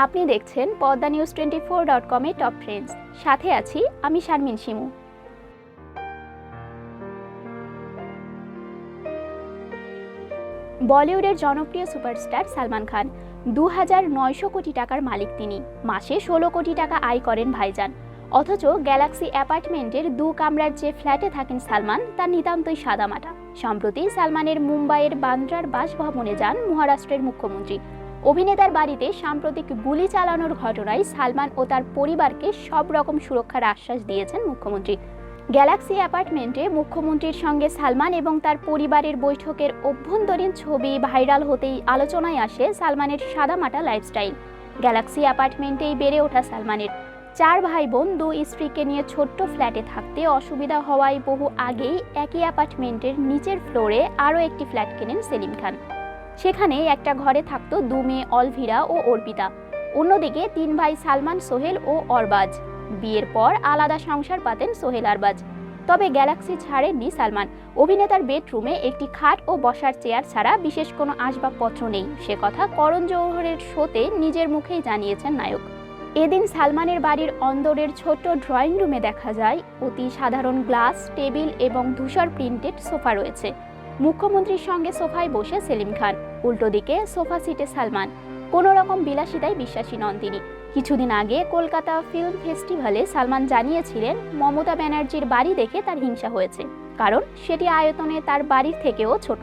আপনি দেখছেন Padma news 24.com এর টপ ট্রেন্ডস। সাথে আছি আমি শারমিন শিমু। বলিউডের জনপ্রিয় সুপারস্টার সালমান খান ২৯০০ কোটি টাকার মালিক। তিনি মাসে ১৬ কোটি টাকা আয় করেন ভাইজান। অথচ গ্যালাক্সি অ্যাপার্টমেন্টের ২ কামরার যে ফ্ল্যাটে থাকেন সালমান, তা নিতান্তই সাদামাটা। সম্প্রতি সালমানের মুম্বাইয়ের বান্দ্রার বাসভবনে যান মহারাষ্ট্রের মুখ্যমন্ত্রী। অভিনেতার বাড়িতে সাম্প্রতিক গুলি চালানোর ঘটনায় সালমান ও তার পরিবারকে সব রকম সুরক্ষার আশ্বাস দিয়েছেন মুখ্যমন্ত্রী। গ্যালাক্সি অ্যাপার্টমেন্টে মুখ্যমন্ত্রীর সঙ্গে সালমান এবং তার পরিবারের বৈঠকের অভ্যন্তরীণ ছবি ভাইরাল হতেই আলোচনায় আসে সালমানের সাদামাটা লাইফস্টাইল। গ্যালাক্সি অ্যাপার্টমেন্টেই বেড়ে ওঠা সালমানের ৪ ভাই বোন ২ স্ত্রীকে নিয়ে ছোট্ট ফ্ল্যাটে থাকতে অসুবিধা হওয়ায় বহু আগেই একই অ্যাপার্টমেন্টের নিচের ফ্লোরে আরও একটি ফ্ল্যাট কেনেন সেলিম খান। সেখানে একটা ঘরে থাকতো ২ মেয়ে অলভিরা ও অর্পিতা। অন্যদিকে ৩ ভাই সালমান, সোহেল ও অরবাজ। বিয়ের পর আলাদা সংসার পাতেন সোহেল আরবাজ। তবে গ্যালাক্সি ছাড়েননি সালমান। অভিনেতার বেডরুমে একটি খাট ও বসার চেয়ার ছাড়া বিশেষ কোনো আসবাবপত্র নেই, সে কথা করণ জৌহরের শোতে নিজের মুখেই জানিয়েছেন নায়ক। এদিন সালমানের বাড়ির অন্দরের ছোট্ট ড্রয়িং রুমে দেখা যায় অতি সাধারণ গ্লাস, টেবিল এবং ধূসর প্রিন্টেড সোফা রয়েছে। মুখ্যমন্ত্রীর সঙ্গে সোফায় বসে সেলিম খান, উল্টো দিকে সোফা সিটে সালমান। কোনো রকম বিলাসিতায় বিশ্বাসী নন তিনি। কিছুদিন আগে কলকাতা ফিল্ম ফেস্টিভ্যালে সালমান জানিয়েছিলেন মমতা ব্যানার্জির বাড়ি দেখে তার হিংসা হয়েছে, কারণ সেটি আয়তনে তার বাড়ির থেকেও ছোট।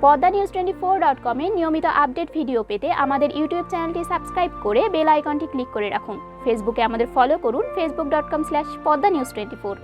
পদ্মা নিউজ 24.com এর নিয়মিত আপডেট ভিডিও পেতে আমাদের ইউটিউব চ্যানেলটি সাবস্ক্রাইব করে বেল আইকনটি ক্লিক করে রাখুন। ফেসবুকে আমাদের ফলো করুন facebook.com/পদ্মা নিউজ 24।